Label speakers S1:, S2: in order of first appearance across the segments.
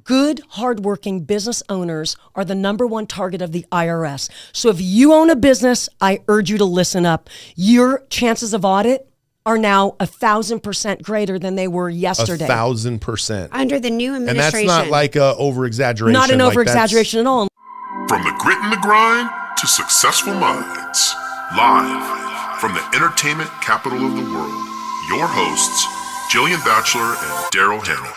S1: Good, hardworking business owners are the number one target of the IRS. So if you own a business, I urge you to listen up. Your chances of audit are now 1,000% greater than they were yesterday.
S2: 1,000%.
S3: Under the new administration.
S2: And that's not like a over-exaggeration.
S1: Not an over-exaggeration at all.
S4: From the grit and the grind to successful minds. Live from the entertainment capital of the world. Your hosts, Jillian Batchelor and Daryl Hannah.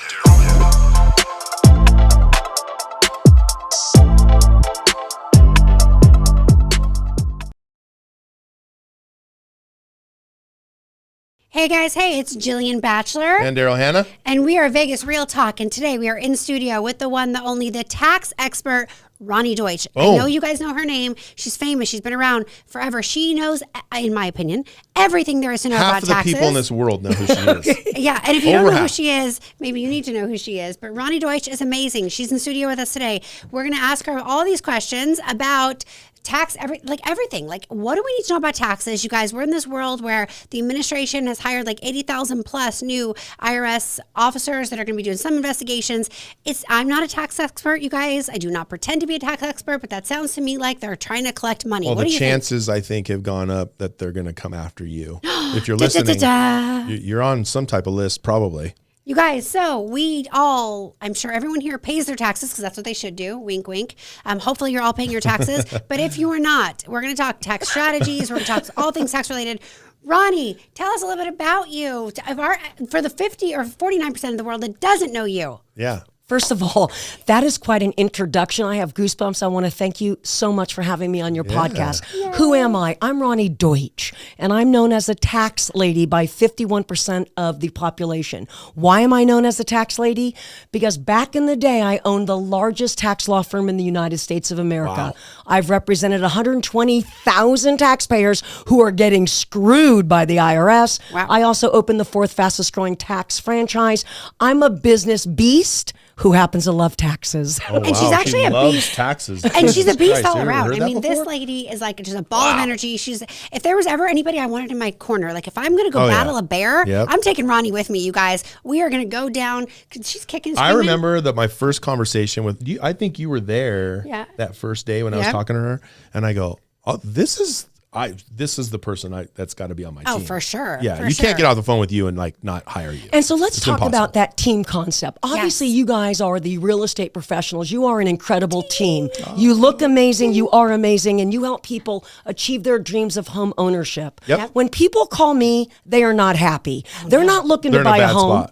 S3: Hey guys, hey, it's Jillian Batchelor.
S2: And Daryl Hannah.
S3: And we are Vegas Real Talk. And today we are in studio with the one, the only, the tax expert, Roni Deutch.
S2: Oh.
S3: I know you guys know her name. She's famous. She's been around forever. She knows, in my opinion, everything there is to know about
S2: Half of the
S3: taxes.
S2: people in this world know who she is.
S3: Yeah, and if you don't
S2: Over
S3: know who
S2: half.
S3: she is, maybe you need to know who she is. But Roni Deutch is amazing. She's in studio with us today. We're going to ask her all these questions about tax, everything. Like, what do we need to know about taxes? You guys, we're in this world where the administration has hired like 80,000 plus new IRS officers that are going to be doing some investigations. I'm not a tax expert, you guys. I do not pretend to be a tax expert, but that sounds to me like they're trying to collect money.
S2: Well,
S3: what
S2: the
S3: do you
S2: chances, I think, have gone up that they're going to come after you. If you're listening, you're on some type of list, probably.
S3: You guys, so we all, I'm sure everyone here pays their taxes because that's what they should do. Wink, wink. Hopefully you're all paying your taxes. But if you are not, we're going to talk tax strategies. We're going to talk all things tax related. Ronnie, tell us a little bit about you. For the 50 or 49% of the world that doesn't know you.
S2: Yeah.
S1: First of all, that is quite an introduction. I have goosebumps. I want to thank you so much for having me on your podcast. Yay. Who am I? I'm Roni Deutch, and I'm known as a tax lady by 51% of the population. Why am I known as a tax lady? Because back in the day, I owned the largest tax law firm in the United States of America. Wow. I've represented 120,000 taxpayers who are getting screwed by the IRS. Wow. I also opened the fourth fastest growing tax franchise. I'm a business beast who happens to love taxes.
S2: Oh, wow.
S3: And she's actually
S2: she
S3: a
S2: loves
S3: beast.
S2: Taxes.
S3: And she's a beast
S2: Christ,
S3: all around. I mean,
S2: before?
S3: this lady is like just a ball of energy. If there was ever anybody I wanted in my corner, like if I'm going to go battle a bear, I'm taking Roni with me, you guys. We are going to go down. She's kicking, screaming.
S2: I remember that my first conversation with you, I think you were there that first day when I was talking to her, and I go, oh, this is the person that's got to be on my team.
S3: Oh, for sure.
S2: Yeah, you can't get off the phone with you and like not hire you.
S1: And so let's talk about that team concept. Obviously, you guys are the real estate professionals. You are an incredible team. You look amazing. You are amazing, and you help people achieve their dreams of home ownership.
S2: Yep.
S1: When people call me, they are not happy. They're not looking to buy a home.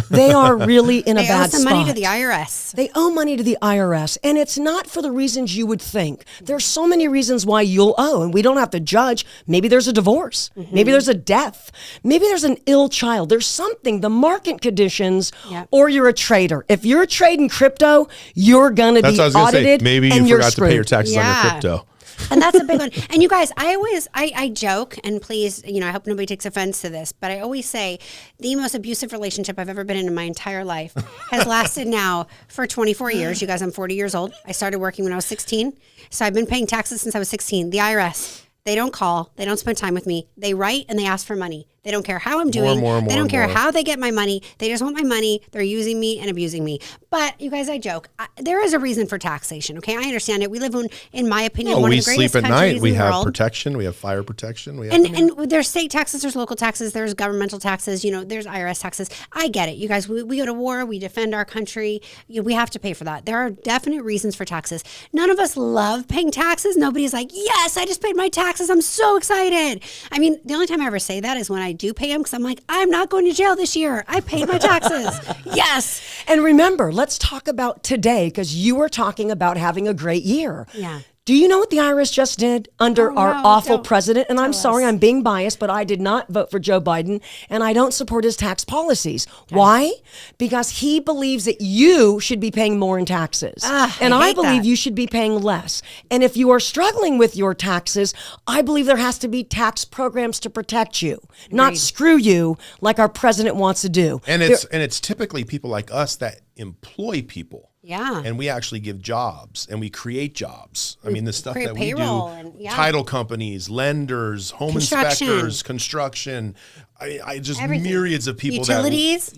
S1: They are really in a bad spot.
S3: They owe some money to the IRS.
S1: They owe money to the IRS, and it's not for the reasons you would think. There's so many reasons why you'll owe, and we don't have to judge. Maybe there's a divorce. Maybe there's a death. Maybe there's an ill child. There's something, the market conditions, or you're a trader. If you're trading crypto, you're going to be audited.
S2: Maybe you forgot to pay your taxes on your crypto.
S3: And that's a big one. And you guys, I joke, and please, I hope nobody takes offense to this, but I always say the most abusive relationship I've ever been in my entire life has lasted now for 24 years. You guys, I'm 40 years old. I started working when I was 16. So I've been paying taxes since I was 16. The IRS. They don't call. They don't spend time with me. They write and they ask for money. They don't care how I'm doing. They don't care how they get my money. They just want my money. They're using me and abusing me. But you guys, I joke. There is a reason for taxation. Okay, I understand it. We live in my opinion, one of the greatest countries in the world.
S2: We sleep at night. We have protection. We have fire protection.
S3: And there's state taxes. There's local taxes. There's governmental taxes. There's IRS taxes. I get it. You guys, we go to war. We defend our country. We have to pay for that. There are definite reasons for taxes. None of us love paying taxes. Nobody's like, yes, I just paid my taxes. I'm so excited. I mean, the only time I ever say that is when I do pay them, because I'm like, I'm not going to jail this year. I paid my taxes. Yes.
S1: And remember, let's talk about today, because you were talking about having a great year.
S3: Yeah.
S1: Do you know what the IRS just did under our awful president? And I'm sorry, I'm being biased, but I did not vote for Joe Biden, and I don't support his tax policies. Okay. Why? Because he believes that you should be paying more in taxes. And I believe you should be paying less. And if you are struggling with your taxes, I believe there has to be tax programs to protect you, not screw you like our president wants to do.
S2: And it's typically people like us that employ people.
S3: Yeah.
S2: And we actually give jobs and we create jobs. I mean, the stuff that we do,
S3: and,
S2: title companies, lenders, home inspectors, construction, I just
S3: everything.
S2: Myriads of people.
S3: Utilities.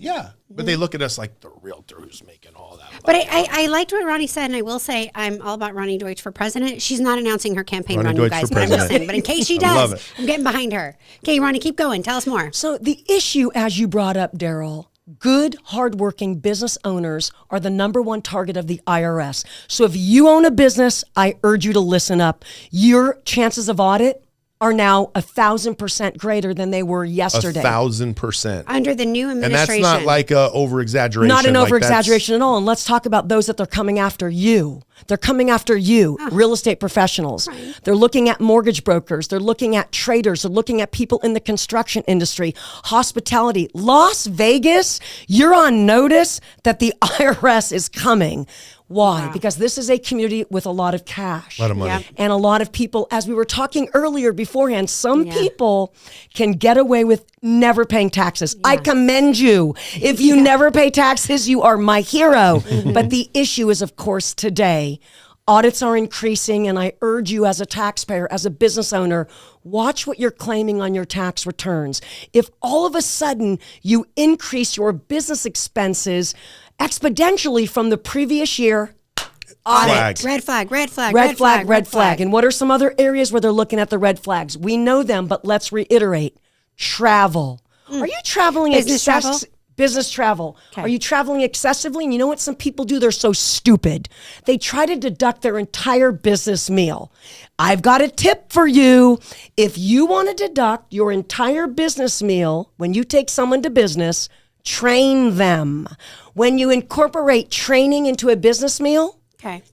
S2: But they look at us like the realtor who's making all that.
S3: But I liked what Roni said, and I will say I'm all about Roni Deutch for president. She's not announcing her campaign run, you guys, but I'm just saying. But in case she does, I'm getting behind her. Okay, Roni, keep going. Tell us more.
S1: So the issue, as you brought up, Daryl, good, hardworking business owners are the number one target of the IRS. So if you own a business, I urge you to listen up. Your chances of audit are now 1,000% greater than they were yesterday.
S2: 1,000%.
S3: Under the new administration.
S2: And that's not like a over-exaggeration.
S1: Not an over-exaggeration at all. And let's talk about those that they're coming after you. They're coming after you, real estate professionals. Right. They're looking at mortgage brokers. They're looking at traders. They're looking at people in the construction industry, hospitality. Las Vegas, you're on notice that the IRS is coming. Why? Wow. Because this is a community with a lot of cash.
S2: A lot of money.
S3: Yep.
S1: And a lot of people, as we were talking earlier beforehand, some people can get away with never paying taxes. I commend you. If you never pay taxes, you are my hero. But the issue is, of course, today, audits are increasing, and I urge you as a taxpayer, as a business owner, watch what you're claiming on your tax returns. If all of a sudden you increase your business expenses exponentially from the previous year, audit.
S3: Red flag, red flag,
S1: red flag, red flag. And what are some other areas where they're looking at the red flags? We know them, but let's reiterate. Travel. Are you traveling? Business travel. Okay. Are you traveling excessively? And you know what some people do? They're so stupid. They try to deduct their entire business meal. I've got a tip for you. If you want to deduct your entire business meal when you take someone to business, train them. When you incorporate training into a business meal,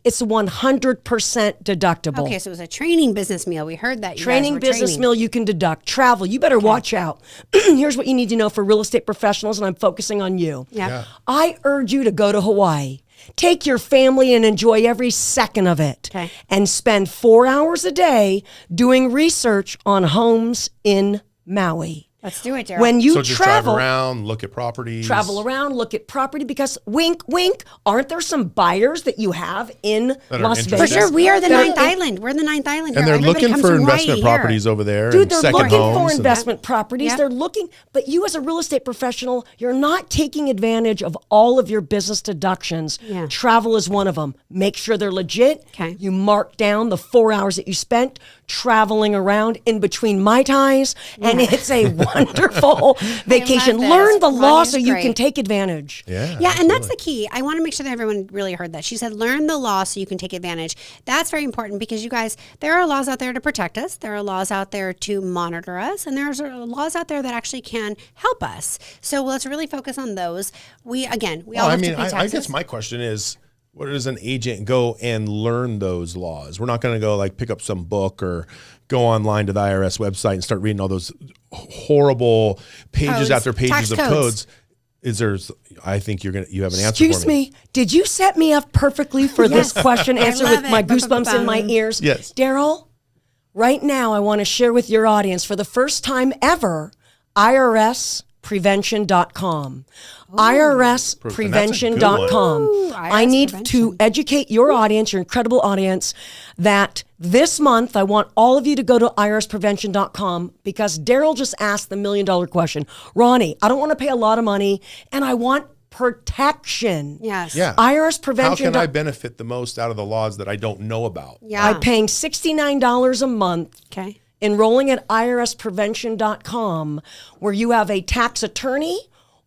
S1: it's 100% deductible.
S3: Okay, so it was a training business meal. We heard that.
S1: Training business meal you can deduct. Travel, you better watch out. Here's what you need to know for real estate professionals, and I'm focusing on you.
S3: Yeah.
S1: I urge you to go to Hawaii. Take your family and enjoy every second of it. And spend 4 hours a day doing research on homes in Maui.
S3: Let's do it, Daryl.
S1: When you
S2: just
S1: travel
S2: around, look at properties.
S1: Travel around, look at property, because wink, wink, aren't there some buyers that you have in Las Vegas?
S3: For sure, we are the ninth island. We're the ninth island here.
S2: And they're
S3: Everybody
S2: looking for investment properties over there.
S1: Dude,
S2: and
S1: they're looking
S2: homes
S1: for investment properties. They're looking, but you as a real estate professional, you're not taking advantage of all of your business deductions. Travel is one of them. Make sure they're legit. You mark down the 4 hours that you spent traveling around in between Mai Tais, and it's a wonderful vacation. Learn the law so you can take advantage.
S3: Yeah, and that's the key. I want to make sure that everyone really heard that. She said, learn the law so you can take advantage. That's very important because, you guys, there are laws out there to protect us. There are laws out there to monitor us. And there's laws out there that actually can help us. So let's really focus on those. We all have to pay taxes.
S2: I guess my question is, where does an agent go and learn those laws? We're not going to go like pick up some book or go online to the IRS website and start reading all those horrible pages after pages of codes. Is there? I think you have an answer.
S1: Excuse
S2: for me.
S1: me. Did you set me up perfectly for this question answer with my goosebumps in my ears?
S2: Yes.
S1: Daryl, right now I want to share with your audience for the first time ever, IRSprevention.com. IRSprevention.com. I need to educate your audience, your incredible audience, that this month I want all of you to go to IRSprevention.com because Daryl just asked the $1 million question. Roni, I don't want to pay a lot of money and I want protection.
S3: Yes.
S2: Yeah.
S1: IRSprevention.
S2: How can I benefit the most out of the laws that I don't know about?
S1: By paying $69 a month. Enrolling at IRSprevention.com, where you have a tax attorney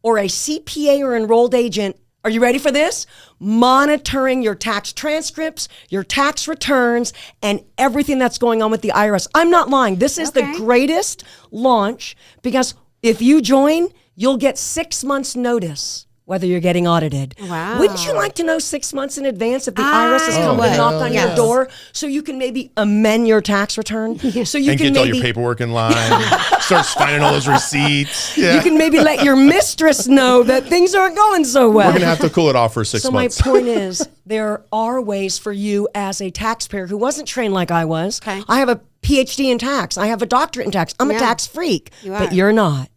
S1: or a CPA or enrolled agent. Are you ready for this? Monitoring your tax transcripts, your tax returns, and everything that's going on with the IRS. I'm not lying. This is the greatest launch because if you join, you'll get 6 months notice whether you're getting audited.
S3: Wow.
S1: Wouldn't you like to know 6 months in advance if the IRS is coming to knock on your door so you can maybe amend your tax return? So you
S2: and
S1: can
S2: get all your paperwork in line, starts finding all those receipts.
S1: You can maybe let your mistress know that things aren't going so well.
S2: We're going to have to cool it off for 6 months.
S1: So my point is, there are ways for you as a taxpayer who wasn't trained like I was. I have a PhD in tax. I have a doctorate in tax. I'm a tax freak, but you're not.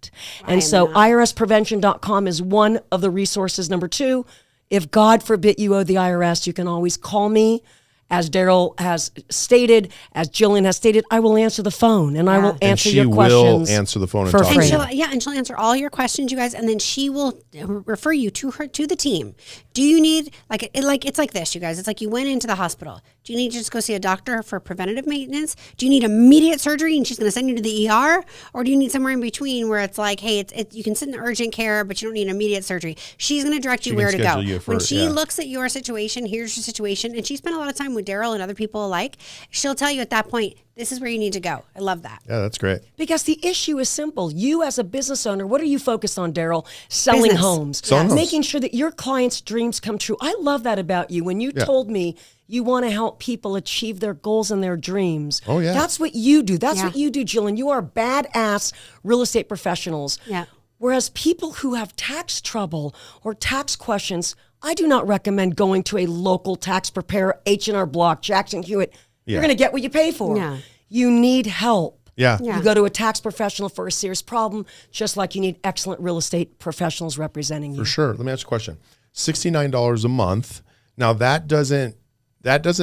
S1: And so IRSprevention.com is one of the resources. Number two, If God forbid you owe the IRS, you can always call me. As Daryl has stated, as Jillian has stated, I will answer the phone and I will answer your questions.
S2: She will answer the phone and
S1: for
S2: talk
S1: free.
S2: to you.
S3: And she'll answer all your questions, you guys, and then she will refer you to the team. Do you need it's like this, you guys? It's like you went into the hospital. Do you need to just go see a doctor for preventative maintenance? Do you need immediate surgery and she's going to send you to the ER, or do you need somewhere in between where it's like, hey, you can sit in the urgent care, but you don't need immediate surgery? She's going to direct you where to go. When she looks at your situation, here's your situation, and she spent a lot of time with Daryl and other people alike, she'll tell you at that point, this is where you need to go. I love that.
S2: Yeah, that's great.
S1: Because the issue is simple. You as a business owner, what are you focused on, Daryl? Selling
S3: Business.
S1: homes.
S2: Selling homes.
S1: Making sure that your clients' dreams come true. I love that about you. When you told me you want to help people achieve their goals and their dreams.
S2: Oh, yeah.
S1: That's what you do. That's what you do, Jillian. You are badass real estate professionals.
S3: Yeah.
S1: Whereas people who have tax trouble or tax questions, I do not recommend going to a local tax preparer, H&R Block, Jackson Hewitt. You're going to get what you pay for.
S3: Yeah.
S1: You need help.
S2: Yeah.
S1: You go to a tax professional for a serious problem, just like you need excellent real estate professionals representing you.
S2: For sure. Let me ask you a question. $69 a month. Now that doesn't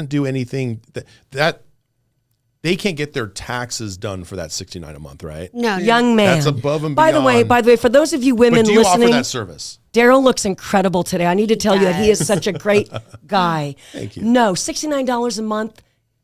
S2: do anything that they can't get their taxes done for that $69 a month, right?
S3: No.
S1: Young man.
S2: That's above and
S1: By
S2: beyond.
S1: the way, for those of you women
S2: But do you
S1: listening,
S2: offer that service?
S1: Daryl looks incredible today. I need to tell you that he is such a great guy.
S2: Thank you.
S1: No, $69 a month.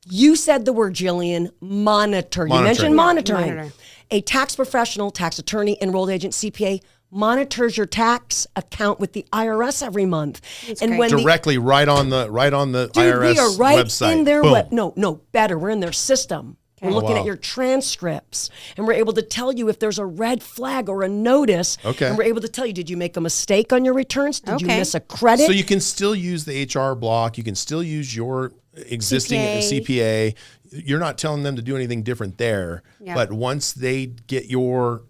S1: You said the word, Jillian, monitor. You mentioned monitoring.
S3: Monitor.
S1: A tax professional, tax attorney, enrolled agent, CPA, monitors your tax account with the IRS every month. And when
S2: Directly right on the IRS
S1: we are right
S2: website.
S1: in their
S2: Boom.
S1: better. We're in their system. We're looking at your transcripts, and we're able to tell you if there's a red flag or a notice.
S2: Okay.
S1: And we're able to tell you, did you make a mistake on your returns? Did you miss a credit?
S2: So you can still use the HR block. You can still use your existing CPA. You're not telling them to do anything different there.
S3: Yeah.
S2: But once they get your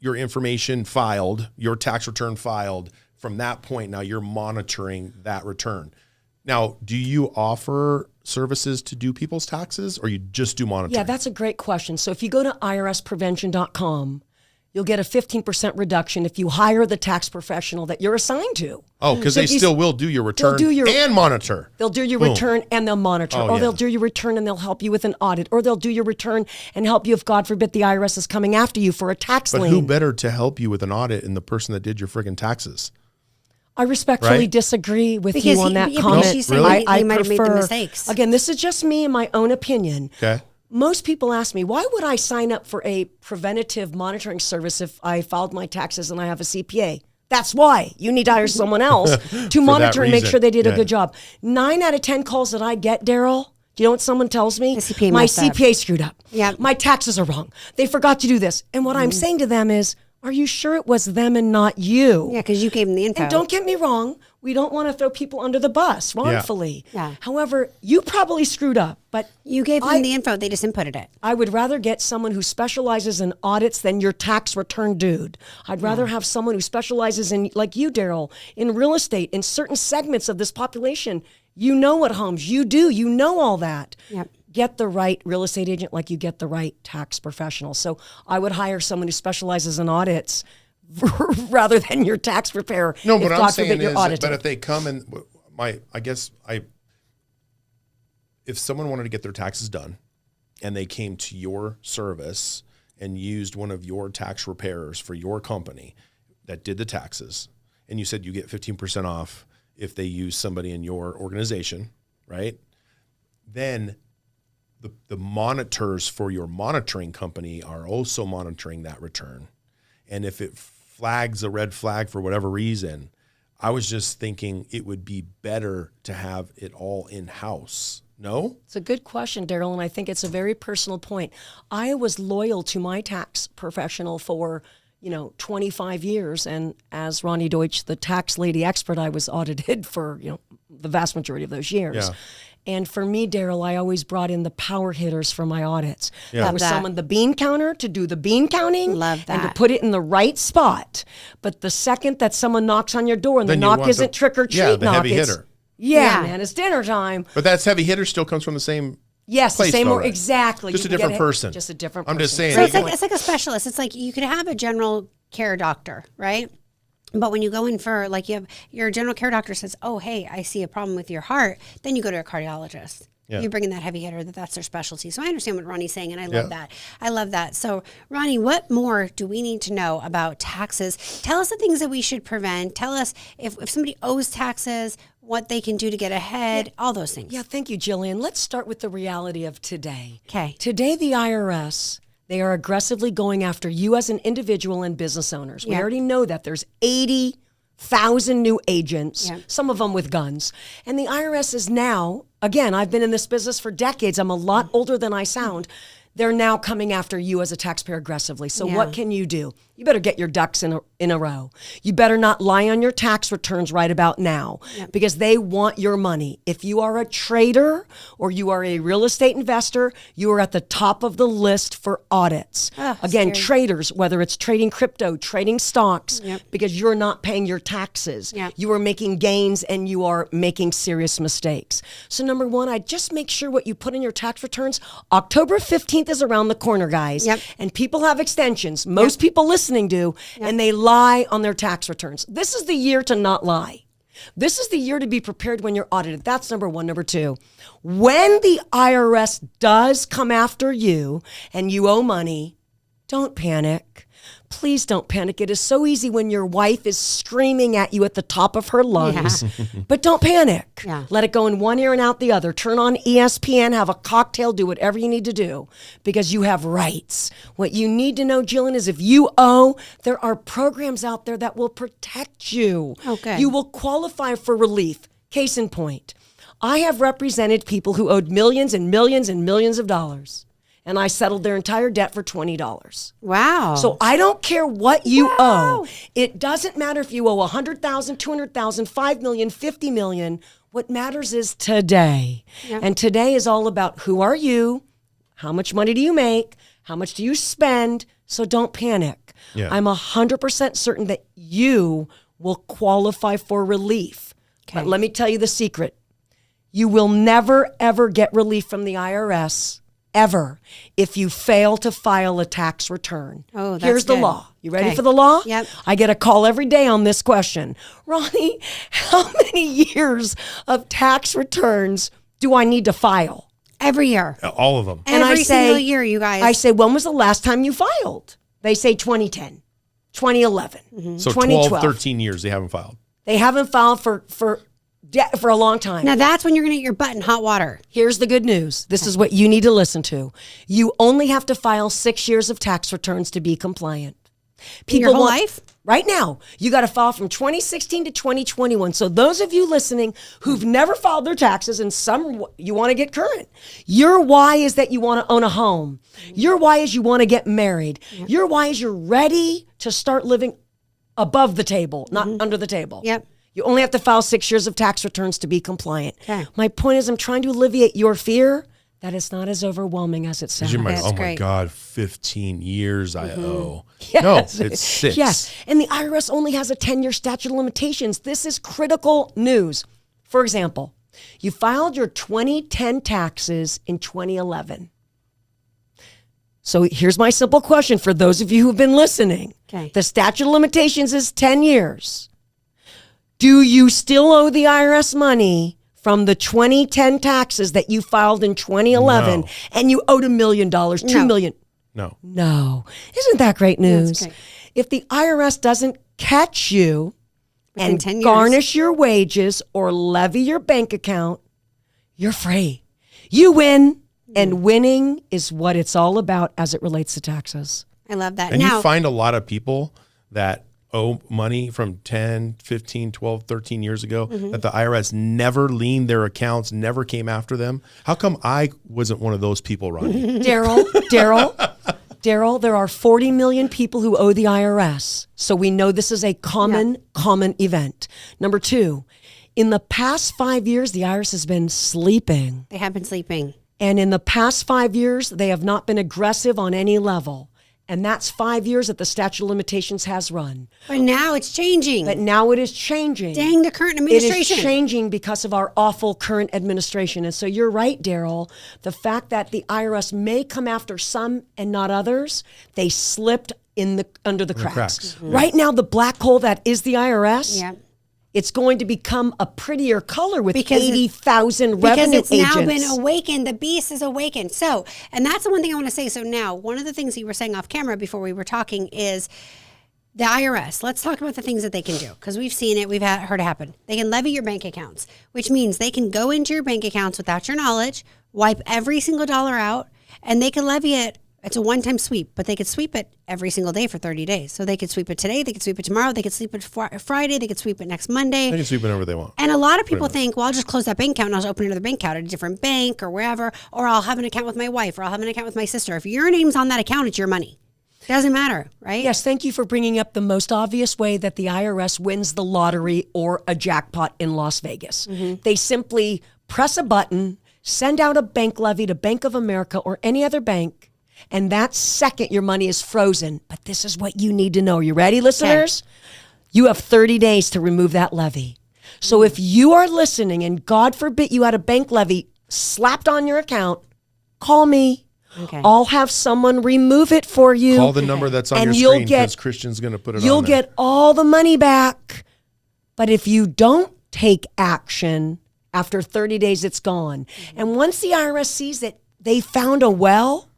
S2: information filed, your tax return filed, from that point now you're monitoring that return. Now, do you offer services to do people's taxes, or you just do monitoring?
S1: Yeah, that's a great question. So if you go to irsprevention.com, you'll get a 15% reduction if you hire the tax professional that you're assigned to.
S2: Oh, because they still will do your return and monitor.
S1: They'll do your return and they'll monitor.
S2: Oh,
S1: or they'll do your return and they'll help you with an audit. Or they'll do your return and help you if, God forbid, the IRS is coming after you for a tax lien.
S2: But who better to help you with an audit than the person that did your friggin' taxes?
S1: I respectfully disagree with you on that comment.
S3: She's saying
S1: I
S3: might have made the
S1: prefer,
S3: mistakes.
S1: again, this is just me and my own opinion.
S2: Okay.
S1: Most people ask me, why would I sign up for a preventative monitoring service if I filed my taxes and I have a CPA? That's why. You need to hire someone else to monitor and make sure they did a good job. 9 out of 10 calls that I get, Daryl, do you know what someone tells me? My CPA screwed up.
S3: Yep.
S1: My taxes are wrong. They forgot to do this. And what I'm saying to them is, are you sure it was them and not you?
S3: Yeah, because you gave them the info.
S1: And don't get me wrong, we don't want to throw people under the bus wrongfully.
S3: Yeah.
S1: However, you probably screwed up, but
S3: you gave them the info. They just inputted it.
S1: I would rather get someone who specializes in audits than your tax return dude. I'd rather have someone who specializes in, like you, Daryl, in real estate, in certain segments of this population. You know what homes, you do, you know all that.
S3: Yep.
S1: Get the right real estate agent like you get the right tax professional. So I would hire someone who specializes in audits rather than your tax preparer.
S2: No, but
S1: if,
S2: I'm
S1: God
S2: saying
S1: forbid,
S2: is,
S1: you're audited.
S2: but if they come and if someone wanted to get their taxes done and they came to your service and used one of your tax preparers for your company that did the taxes, and you said you get 15% off if they use somebody in your organization, right? Then the monitors for your monitoring company are also monitoring that return. And if it flags a red flag for whatever reason, I was just thinking it would be better to have it all in-house. No?
S1: It's a good question, Daryl, and I think it's a very personal point. I was loyal to my tax professional for 25 years. And as Roni Deutch, the tax lady expert, I was audited for, the vast majority of those years.
S2: Yeah.
S1: And for me, Daryl, I always brought in the power hitters for my audits.
S2: Yeah.
S1: That was someone, the bean counter, to do the bean counting.
S3: Love that.
S1: And to put it in the right spot. But the second that someone knocks on your door and
S2: Then
S1: the
S2: you
S1: knock
S2: want
S1: isn't trick or treat knock,
S2: the heavy
S1: it's,
S2: hitter.
S1: Yeah, man, it's dinner time.
S2: But that's heavy hitter still comes from the same
S1: Yes, the
S2: place,
S1: same
S2: though,
S1: or
S2: right?
S1: exactly.
S2: Just
S1: You
S2: a
S1: can
S2: different
S1: get
S2: person.
S1: Just a different
S2: I'm
S1: person.
S2: just saying.
S3: So it's like a specialist. It's like you could have a general care doctor, right? But when you go in for, like, you have your general care doctor says, oh, hey, I see a problem with your heart, then you go to a cardiologist.
S2: Yeah.
S3: You bring in that heavy hitter, that's their specialty. So I understand what Ronnie's saying, and I love that. I love that. So, Ronnie, what more do we need to know about taxes? Tell us the things that we should prevent. Tell us if somebody owes taxes, what they can do to get ahead, all those things.
S1: Yeah, thank you, Jillian. Let's start with the reality of today.
S3: Okay.
S1: Today, the IRS, they are aggressively going after you as an individual and business owners. We already know that there's 80,000 new agents, some of them with guns. And the IRS is now, again, I've been in this business for decades. I'm a lot older than I sound. They're now coming after you as a taxpayer aggressively. So what can you do? You better get your ducks in a row. You better not lie on your tax returns right about now because they want your money. If you are a trader or you are a real estate investor, you are at the top of the list for audits. Again, traders, whether it's trading crypto, trading stocks, because you're not paying your taxes. You are making gains and you are making serious mistakes. So number one, I just make sure what you put in your tax returns. October 15th is around the corner, guys. And people have extensions. Most people listening do, and they lie on their tax returns. This is the year to not lie. This is the year to be prepared when you're audited. That's number one. Number two, when the IRS does come after you and you owe money, don't panic. Please don't panic. It is so easy when your wife is screaming at you at the top of her lungs. But don't panic. Let it go in one ear and out the other. Turn on ESPN, have a cocktail, do whatever you need to do because you have rights. What you need to know, Jillian, is if you owe, there are programs out there that will protect you. You will qualify for relief. Case in point, I have represented people who owed millions and millions and millions of dollars. And I settled their entire debt for $20.
S3: Wow.
S1: So I don't care what you owe. It doesn't matter if you owe $100,000, $200,000, $5 million, $50 million. What matters is today. And today is all about who are you? How much money do you make? How much do you spend? So don't panic. I'm 100% certain that you will qualify for relief. But let me tell you the secret. You will never, ever get relief from the IRS ever if you fail to file a tax return. Here's the law. You ready for the law? I get a call every day on this question. Ronnie, how many years of tax returns do I need to file?
S3: Every year.
S2: All of them.
S3: Every single year, you guys.
S1: I say, when was the last time you filed? They say 2010, 2011,
S2: So
S1: 2012.
S2: 12, 13 years they haven't filed.
S1: They haven't filed for a long time.
S3: Now that's when you're going to get your butt in hot water.
S1: Here's the good news. This is what you need to listen to. You only have to file 6 years of tax returns to be compliant.
S3: Your whole life?
S1: Right now, you got to file from 2016 to 2021. So those of you listening who've never filed their taxes and some you want to get current, your why is that you want to own a home. Your why is you want to get married. Your why is you're ready to start living above the table, not under the table. You only have to file 6 years of tax returns to be compliant. My point is I'm trying to alleviate your fear that it's not as overwhelming as it sounds.
S2: You might, my God, 15 years I owe.
S1: Yes.
S2: No, it's 6.
S1: Yes, and the IRS only has a 10-year statute of limitations. This is critical news. For example, you filed your 2010 taxes in 2011. So here's my simple question for those of you who've been listening. The statute of limitations is 10 years. Do you still owe the IRS money from the 2010 taxes that you filed in 2011 and you owed $1 million, $2 million?
S2: No.
S1: No. Isn't that great news? If the IRS doesn't catch you and garnish your wages or levy your bank account, you're free. You win, and winning is what it's all about as it relates to taxes.
S3: I love that.
S2: And you find a lot of people that owe money from 10, 15, 12, 13 years ago that the IRS never leaned their accounts, never came after them. How come I wasn't one of those people, Ronnie?
S1: Daryl, there are 40 million people who owe the IRS. So we know this is a common event. Number two, in the past 5 years, the IRS has been sleeping.
S3: They have been sleeping.
S1: And in the past 5 years, they have not been aggressive on any level. And that's 5 years that the statute of limitations has run.
S3: But now it's changing.
S1: But now it is changing.
S3: Dang the current administration.
S1: It is changing because of our awful current administration. And so you're right, Daryl. The fact that the IRS may come after some and not others, they slipped under the cracks.
S3: Mm-hmm.
S1: Right now, the black hole that is the IRS.
S3: Yeah.
S1: It's going to become a prettier color with
S3: Because
S1: 80,000 revenue agents.
S3: Because it's now been awakened. The beast is awakened. So, and that's the one thing I want to say. So now, one of the things you were saying off camera before we were talking is the IRS. Let's talk about the things that they can do, because we've seen it. We've heard it happen. They can levy your bank accounts, which means they can go into your bank accounts without your knowledge, wipe every single dollar out, and they can levy it. It's a one-time sweep, but they could sweep it every single day for 30 days. So they could sweep it today, they could sweep it tomorrow, they could sweep it Friday, they could sweep it next Monday.
S2: They can sweep whenever they want.
S3: And a lot of people think, well, I'll just close that bank account and I'll just open another bank account at a different bank or wherever, or I'll have an account with my wife, or I'll have an account with my sister. If your name's on that account, it's your money. Doesn't matter, right?
S1: Yes, thank you for bringing up the most obvious way that the IRS wins the lottery or a jackpot in Las Vegas.
S3: Mm-hmm.
S1: They simply press a button, send out a bank levy to Bank of America or any other bank, and that second your money is frozen. But this is what you need to know. You ready, listeners? Okay. You have 30 days to remove that levy. So if you are listening and God forbid you had a bank levy slapped on your account, call me.
S3: Okay.
S1: I'll have someone remove it for you.
S2: Call the number that's on
S1: And
S2: your screen,
S1: you'll get-
S2: because Christian's going to put it on
S1: You'll
S2: there.
S1: get all the money back. But if you don't take action, after 30 days, it's gone. And once the IRS sees that they found a well,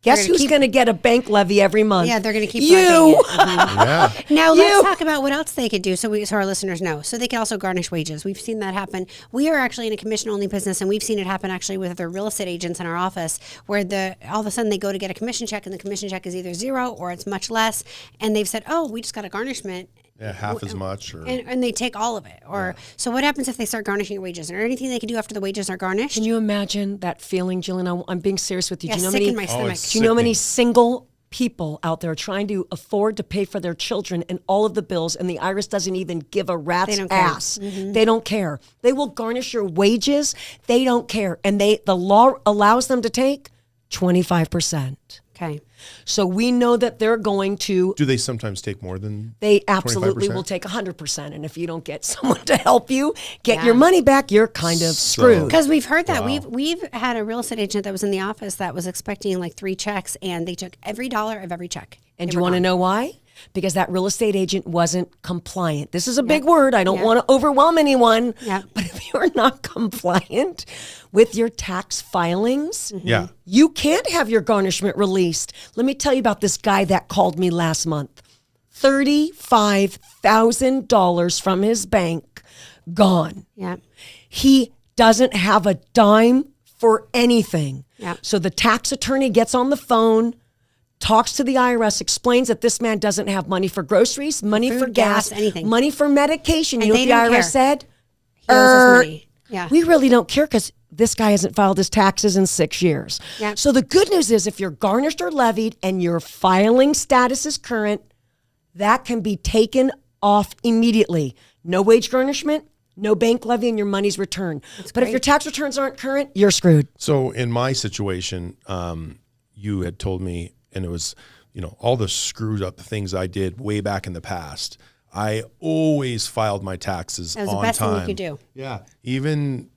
S1: guess who's going to get a bank levy every month?
S3: Yeah, they're going to keep
S1: you.
S3: levying it. Mhm.
S2: Yeah.
S3: Now let's talk about what else they could do, so our listeners know. So they can also garnish wages. We've seen that happen. We are actually in a commission-only business, and we've seen it happen actually with other real estate agents in our office, where all of a sudden they go to get a commission check, and the commission check is either zero or it's much less, and they've said, "Oh, we just got a garnishment."
S2: Yeah, half as much. Or
S3: And they take all of it. Or so what happens if they start garnishing your wages? Is there anything they can do after the wages are garnished?
S1: Can you imagine that feeling, Jillian? I'm being serious with you.
S3: Yeah,
S1: Do you know
S3: sick
S1: many,
S3: in my stomach.
S2: it's
S1: do you know many
S2: sickening.
S1: single people out there trying to afford to pay for their children and all of the bills, and the IRS doesn't even give a rat's
S3: don't care.
S1: ass. They don't care. They will garnish your wages. They don't care. And the law allows them to take 25%.
S3: Okay.
S1: So we know that they're going to,
S2: do they sometimes take more than
S1: they absolutely
S2: 25%?
S1: will take 100%. And if you don't get someone to help you get your money back, you're kind of screwed.
S3: Because we've heard that. We've had a real estate agent that was in the office that was expecting like 3 checks, and they took every dollar of every check.
S1: And
S3: They
S1: do you
S3: were
S1: want to
S3: gone.
S1: know why? Because that real estate agent wasn't compliant. This is a big word. I don't want to overwhelm anyone.
S3: Yep.
S1: But if you're not compliant with your tax filings,
S2: Yeah.
S1: you can't have your garnishment released. Let me tell you about this guy that called me last month. $35,000 from his bank gone.
S3: Yeah.
S1: He doesn't have a dime for anything.
S3: Yeah.
S1: So the tax attorney gets on the phone, talks to the IRS, explains that this man doesn't have money for groceries, money
S3: Food,
S1: for gas,
S3: anything.
S1: money for medication.
S3: And
S1: You know
S3: they
S1: what
S3: don't
S1: the IRS
S3: care.
S1: said?
S3: He owes his money. Yeah.
S1: We really don't care because this guy hasn't filed his taxes in 6 years.
S3: Yeah.
S1: So the good news is if you're garnished or levied and your filing status is current, that can be taken off immediately. No wage garnishment, no bank levy, and your money's returned. But if your tax returns aren't current, you're screwed.
S2: So in my situation, you had told me, and it was, all the screwed up things I did way back in the past. I always filed my taxes
S3: That was
S2: on
S3: the best
S2: time.
S3: thing you could do.
S2: Yeah. Even,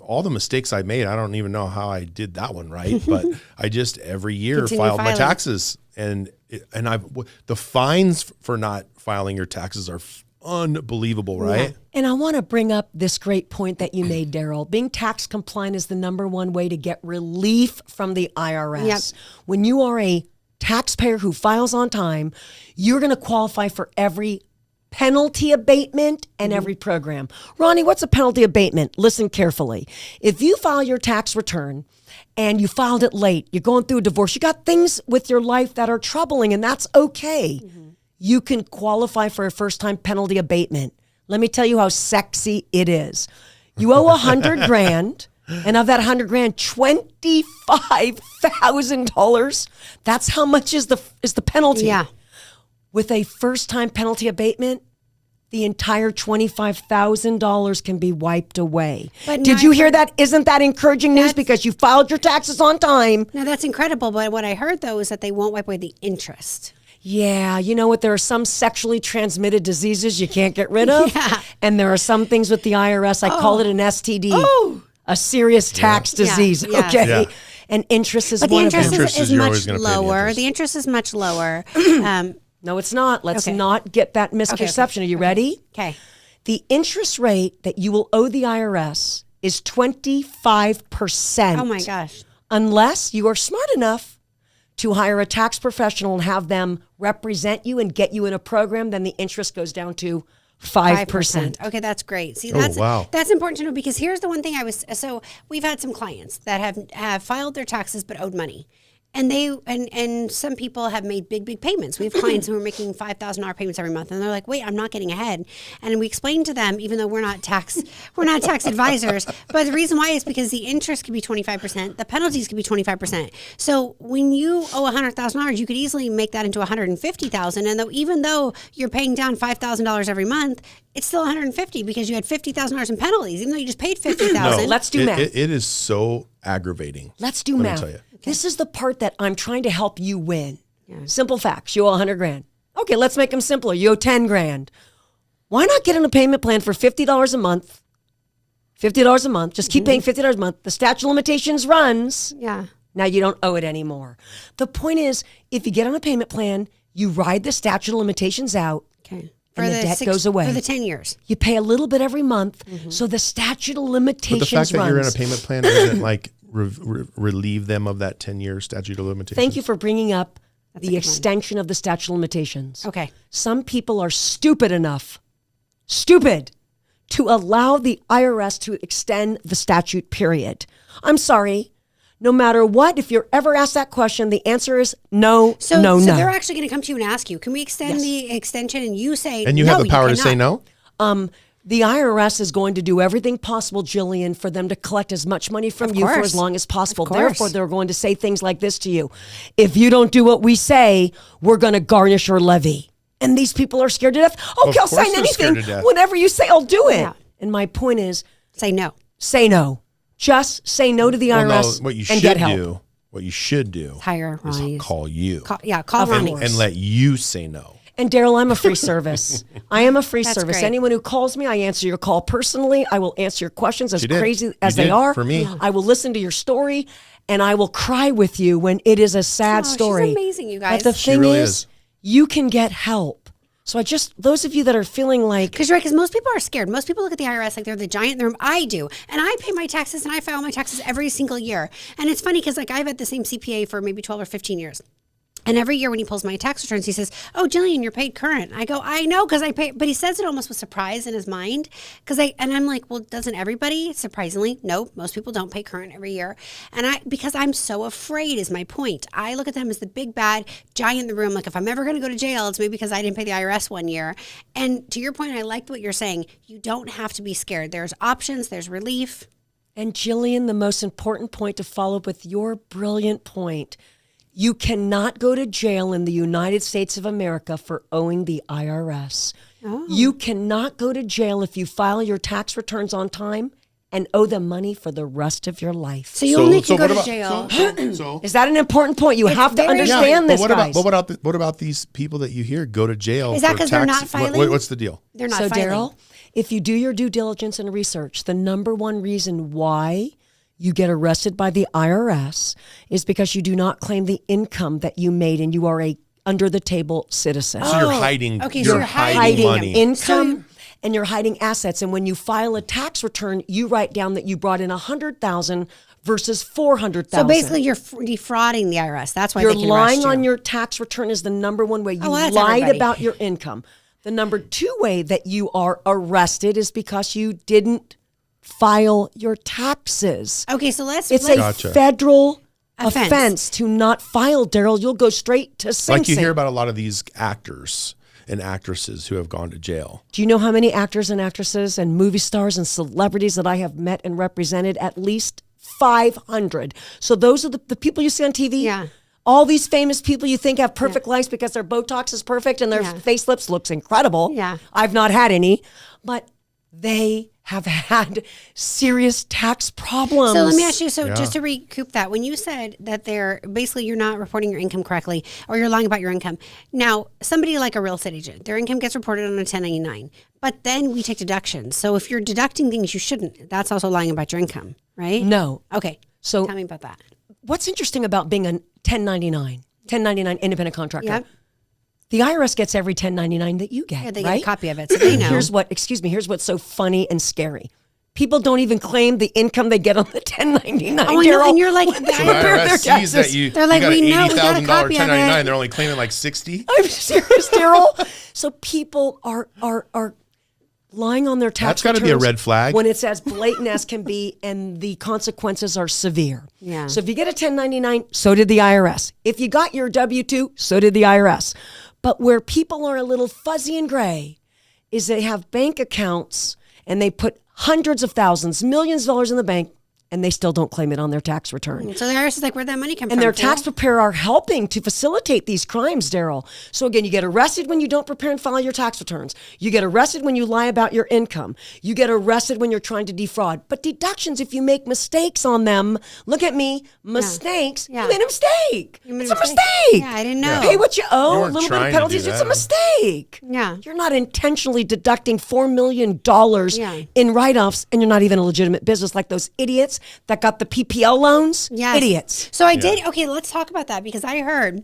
S2: all the mistakes I made, I don't even know how I did that one right, but I just every year
S3: Continue
S2: filed my
S3: filing.
S2: taxes, and the fines for not filing your taxes are unbelievable, right?
S1: And I want to bring up this great point that you made, Daryl. Being tax compliant is the number one way to get relief from the IRS.
S3: Yep.
S1: When you are a taxpayer who files on time, you're going to qualify for every penalty abatement and every program. Roni, what's a penalty abatement? Listen carefully. If you file your tax return and you filed it late, you're going through a divorce, you got things with your life that are troubling, and that's okay. You can qualify for a first-time penalty abatement. Let me tell you how sexy it is. You owe $100,000, and of that $100,000, $25,000. That's how much is the penalty.
S3: Yeah.
S1: With a first-time penalty abatement, the entire $25,000 can be wiped away.
S3: But
S1: Did
S3: now
S1: you
S3: I
S1: hear
S3: heard-
S1: that? Isn't that encouraging news? Because you filed your taxes on time.
S3: Now that's incredible, but what I heard though is that they won't wipe away the interest.
S1: Yeah, you know what? There are some sexually transmitted diseases you can't get rid of.
S3: Yeah.
S1: And there are some things with the IRS, I call it an STD, a serious tax
S3: Yeah.
S1: disease,
S3: Yeah.
S1: okay?
S2: Yeah.
S1: And interest is
S3: But the
S1: one of them.
S3: interest is
S2: you're
S3: much
S2: always gonna pay the
S3: lower.
S2: interest.
S3: The interest is much lower.
S1: No, it's not. Let's
S3: Okay.
S1: not get that misconception. Are you ready?
S3: Okay.
S1: The interest rate that you will owe the IRS is 25%.
S3: Oh my gosh.
S1: Unless you are smart enough to hire a tax professional and have them represent you and get you in a program, then the interest goes down to 5%.
S3: Okay, that's great. See,
S2: wow.
S3: that's important to know, because here's the one thing so we've had some clients that have filed their taxes but owed money. And and some people have made big payments. We have clients who are making $5,000 payments every month, and they're like, "Wait, I'm not getting ahead." And we explain to them, even though we're not tax advisors, but the reason why is because the interest could be 25%, the penalties could be 25%. So when you owe $100,000, you could easily make that into $150,000. And even though you're paying down $5,000 every month, it's still $150 because you had $50,000 in penalties, even though you just paid $50,000.
S1: Let's do math.
S2: It is so aggravating.
S1: Let's do
S2: Let me
S1: math.
S2: tell you.
S1: This is the part that I'm trying to help you win. Simple facts. You owe $100,000. Okay, let's make them simpler. You owe $10,000. Why not get in a payment plan for $50 a month? $50 a month. Just keep paying $50 a month. The statute of limitations runs.
S3: Yeah.
S1: Now you don't owe it anymore. The point is, if you get on a payment plan, you ride the statute of limitations out.
S3: Okay.
S1: And the debt goes away.
S3: For the 10 years.
S1: You pay a little bit every month, so the statute of
S2: But
S1: limitations
S2: the fact that
S1: runs.
S2: you're in a payment plan doesn't like relieve them of that 10-year statute of limitations.
S1: Thank you for bringing up
S3: a
S1: the
S3: good one.
S1: extension of the statute of limitations.
S3: Okay.
S1: Some people are stupid enough, to allow the IRS to extend the statute period. I'm sorry. No matter what, if you're ever asked that question, the answer is no,
S3: So
S1: no.
S3: they're actually going to come to you and ask you, can we extend the extension? And you say,
S2: And you
S3: no,
S2: have the power to say
S3: cannot.
S2: no?
S1: The IRS is going to do everything possible, Jillian, for them to collect as much money from you for
S3: course.
S1: as long as possible.
S3: Of course.
S1: Therefore, they're going to say things like this to you. If you don't do what we say, we're going to garnish your levy. And these people are scared to death. Okay, I'll
S2: course
S1: sign
S2: they're scared
S1: anything.
S2: to death.
S1: Whatever you say, I'll do it.
S3: Yeah.
S1: And my point is,
S3: Say no.
S1: say no. Just say no to the
S2: Well,
S1: IRS
S2: no, what you
S1: and
S2: should
S1: get help.
S2: do, what you should do
S3: Hire
S2: is
S3: Ronnie's.
S2: call you
S3: Call
S1: Of
S3: Ronnie.
S1: course.
S2: and let you say no.
S1: And Daryl, I'm a free service. I am a free
S3: That's
S1: service.
S3: great.
S1: Anyone who calls me, I answer your call personally. I will answer your questions as
S2: You did.
S1: crazy
S2: You
S1: as they
S2: did
S1: are.
S2: for me.
S1: I will listen to your story, and I will cry with you when it is a sad
S3: Oh, she's
S1: story.
S3: amazing, you guys.
S1: But the
S2: She
S1: thing
S2: really
S1: is,
S2: is.
S1: you can get help. So those of you that are feeling like,
S3: Because you're right, because most people are scared. Most people look at the IRS like they're the giant in the room. I do. And I pay my taxes and I file my taxes every single year. And it's funny because I've had the same CPA for maybe 12 or 15 years. And every year when he pulls my tax returns, he says, "Oh, Jillian, you're paid current." I go, "I know, because I pay." But he says it almost with surprise in his mind, and I'm like, "Well, doesn't everybody?" Surprisingly, no, most people don't pay current every year, because I'm so afraid. Is my point? I look at them as the big bad giant in the room. Like if I'm ever going to go to jail, it's maybe because I didn't pay the IRS one year. And to your point, I liked what you're saying. You don't have to be scared. There's options. There's relief.
S1: and Jillian, the most important point to follow up with your brilliant point. You cannot go to jail in the United States of America for owing the IRS.
S3: Oh.
S1: You cannot go to jail if you file your tax returns on time and owe them money for the rest of your life.
S3: So you only can go
S2: what
S3: to
S2: about-
S3: jail.
S2: So
S1: Is that an important point? You have to
S3: very-
S1: understand
S2: but
S1: this,
S2: what
S1: guys.
S2: about what about these people that you hear go to jail?
S3: Is that
S2: for
S3: 'cause they're
S2: tax-
S3: not filing?
S2: What's the deal?
S3: They're not
S1: So,
S3: filing.
S1: Daryl, if you do your due diligence and research, the number one reason why you get arrested by the IRS is because you do not claim the income that you made and you are a under-the-table citizen.
S2: So you're hiding.
S3: okay, so
S2: you're
S3: you're
S2: hiding
S1: hiding
S2: money.
S1: income and you're hiding assets. And when you file a tax return, you write down that you brought in $100,000 versus $400,000.
S3: So basically, you're defrauding the IRS. That's why
S1: You're
S3: they can arrest
S1: lying
S3: you.
S1: on your tax return is the number one way. You
S3: Oh, well, that's
S1: lied
S3: everybody.
S1: about your income. The number two way that you are arrested is because you didn't file your taxes.
S3: Okay, so let's.
S1: It's a
S2: Gotcha.
S1: federal
S3: Offense.
S1: offense to not file, Daryl. You'll go straight to Sing
S2: Like you
S1: Sing.
S2: hear about a lot of these actors and actresses who have gone to jail.
S1: Do you know how many actors and actresses and movie stars and celebrities that I have met and represented? At least 500. So those are the people you see on TV?
S3: Yeah.
S1: All these famous people you think have perfect lives because their Botox is perfect and their
S3: Yeah.
S1: facelifts looks incredible.
S3: Yeah.
S1: I've not had any, but they have had serious tax problems.
S3: So let me ask you. So just to recoup that, when you said that you're not reporting your income correctly, or you're lying about your income. Now, somebody like a real estate agent, their income gets reported on a 1099, but then we take deductions. So if you're deducting things you shouldn't, that's also lying about your income, right?
S1: No.
S3: Okay.
S1: So
S3: Tell me about that.
S1: what's interesting about being a 1099 independent contractor?
S3: Yep.
S1: The IRS gets every 1099 that you get,
S3: Yeah, they
S1: right?
S3: get a copy of it, so they know.
S1: Here's what's so funny and scary. People don't even claim the income they get on the 1099.
S3: Oh, I know, and you're like,
S2: So the IRS sees that you,
S3: They're like,
S2: you got
S3: we
S2: an
S3: know, we got a
S2: $80,000
S3: copy of
S2: 1099.
S3: it.
S2: They're only claiming like 60.
S1: I'm serious, Daryl. So people are lying on their tax
S2: That's gotta be a
S1: returns
S2: red flag.
S1: when it's as blatant as can be, and the consequences are severe.
S3: Yeah.
S1: So if you get a 1099, so did the IRS. If you got your W-2, so did the IRS. But where people are a little fuzzy and gray is they have bank accounts and they put hundreds of thousands, millions of dollars in the bank, and they still don't claim it on their tax return.
S3: So the IRS is like, where'd that money come from?
S1: And their
S3: fool?
S1: tax preparer are helping to facilitate these crimes, Daryl. So again, you get arrested when you don't prepare and file your tax returns. You get arrested when you lie about your income. You get arrested when you're trying to defraud. But deductions, if you make mistakes on them, look at me, mistakes,
S3: Yeah.
S1: you made a mistake.
S3: You made
S1: It's
S3: a
S1: a
S3: mistake.
S1: mistake.
S3: Yeah, I didn't know.
S1: Pay what you owe,
S2: You
S1: a
S2: weren't
S1: little bit of
S2: trying to do
S1: penalties. It's a
S2: that.
S1: mistake.
S3: Yeah.
S1: You're not intentionally deducting $4 million
S3: Yeah.
S1: in write-offs, and you're not even a legitimate business like those idiots that got the PPL loans.
S3: Yes.
S1: Idiots.
S3: So I did. Okay, let's talk about that because I heard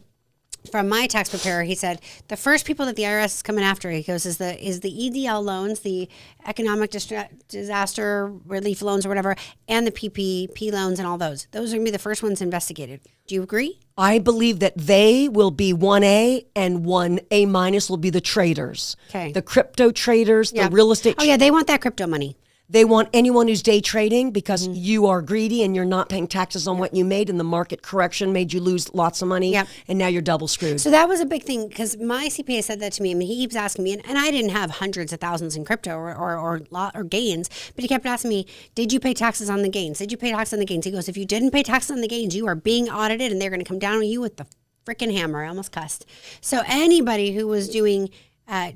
S3: from my tax preparer. He said the first people that the IRS is coming after, he goes, is the EDL loans, the economic disaster relief loans or whatever, and the PPP loans and all those. Those are gonna be the first ones investigated. Do you agree?
S1: I believe that they will be 1A and 1A minus will be the traders.
S3: Okay.
S1: The crypto traders,
S3: Yeah.
S1: the real estate.
S3: Oh yeah, they want that crypto money.
S1: They want anyone who's day trading because
S3: Mm-hmm.
S1: you are greedy and you're not paying taxes on what you made, and the market correction made you lose lots of money.
S3: Yep.
S1: And now you're double screwed.
S3: So that was a big thing because my CPA said that to me. I mean, he keeps asking me, and I didn't have hundreds of thousands in crypto or gains, but he kept asking me, "Did you pay taxes on the gains? Did you pay taxes on the gains?" He goes, "If you didn't pay taxes on the gains, you are being audited, and they're going to come down on you with the freaking hammer." I almost cussed. So anybody who was doing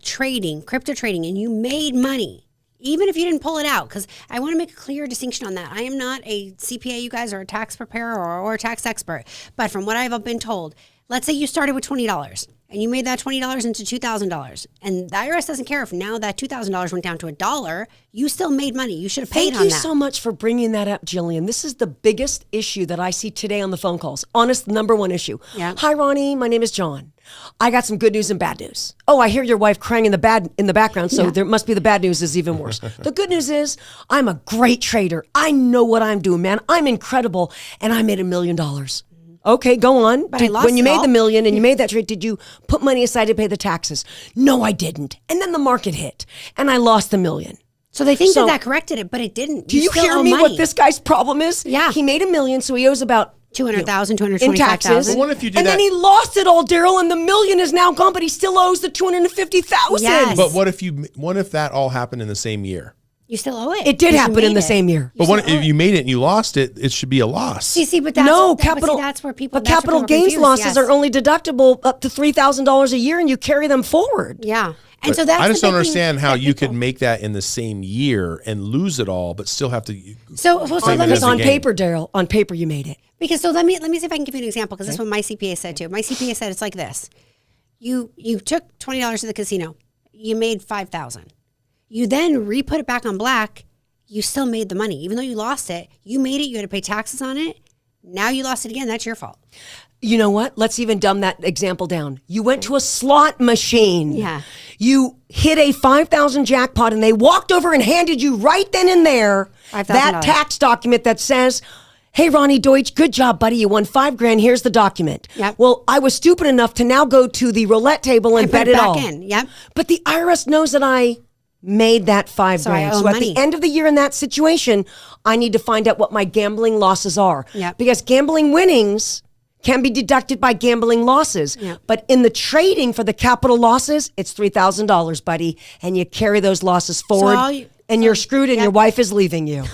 S3: trading, crypto trading, and you made money, even if you didn't pull it out, because I want to make a clear distinction on that. I am not a CPA, you guys, or a tax preparer or a tax expert. But from what I've been told, let's say you started with $20 and you made that $20 into $2,000. And the IRS doesn't care if now that $2,000 went down to $1, you still made money. You should have paid
S1: Thank
S3: on
S1: you
S3: that.
S1: so much for bringing that up, Jillian. This is the biggest issue that I see today on the phone calls. Honest, number one issue.
S3: Yeah.
S1: Hi, Ronnie. My name is John. I got some good news and bad news. Oh, I hear your wife crying in the background, so there must be the bad news is even worse. The good news is I'm a great trader. I know what I'm doing, man. I'm incredible, and I made $1 million. Okay, go on.
S3: But I lost
S1: when you
S3: it
S1: made
S3: all.
S1: the million and you made that trade, did you put money aside to pay the taxes? No, I didn't. And then the market hit, and I lost $1 million.
S3: So they think
S1: So-
S3: that corrected it, but it didn't.
S1: Do you
S3: still
S1: hear
S3: owe
S1: me?
S3: money.
S1: What this guy's problem is?
S3: Yeah.
S1: He made $1 million, so he owes about
S3: 200,000,
S1: in
S3: 225,000.
S1: taxes.
S2: But what if you do
S1: and
S2: that-
S1: then he lost it all, Daryl, and the $1 million is now gone, but he still owes the 250,000.
S3: Yes.
S2: But what if that all happened in the same year?
S3: You still owe it.
S1: It did
S3: because you
S1: happen in
S3: made
S1: the
S3: it.
S1: same year.
S2: But what
S3: still owe
S2: if you made it and you lost it? It should be a loss.
S3: See, but that's
S1: No,
S3: but see,
S1: capital.
S3: that's where people.
S1: But
S3: that's where
S1: capital
S3: people are
S1: gains
S3: confused,
S1: losses
S3: yes.
S1: are only deductible up to $3,000 a year, and you carry them forward.
S3: Yeah, and so that's.
S2: I just
S3: the
S2: don't
S3: big thing
S2: understand how
S3: that
S2: you
S3: people-
S2: could make that in the same year and lose it all, but still have to.
S3: So
S2: Claim
S3: let
S2: it
S3: me
S2: as a
S1: on
S2: gain.
S1: paper, Daryl, on paper you made it.
S3: because so let me see if I can give you an example because this is what my CPA said too. My CPA said it's like this: you took $20 to the casino, you made $5,000. You then re-put it back on black. You still made the money, even though you lost it. You made it. You had to pay taxes on it. Now you lost it again. That's your fault.
S1: You know what? Let's even dumb that example down. You went to a slot machine.
S3: Yeah.
S1: You hit a 5,000 jackpot and they walked over and handed you right then and there
S3: $5,000.
S1: that tax document that says, "Hey, Roni Deutch, good job, buddy. You won $5,000. Here's the document."
S3: Yep.
S1: Well, I was stupid enough to now go to the roulette table and
S3: put
S1: bet
S3: it
S1: it
S3: back
S1: all.
S3: in. Yep.
S1: But the IRS knows that I made that $5,000.
S3: So I owe
S1: So at
S3: money.
S1: the end of the year in that situation, I need to find out what my gambling losses are.
S3: Yep.
S1: Because gambling winnings can be deducted by gambling losses.
S3: Yep.
S1: But in the trading for the capital losses, it's $3,000, buddy. And you carry those losses forward and you're screwed and your wife is leaving you.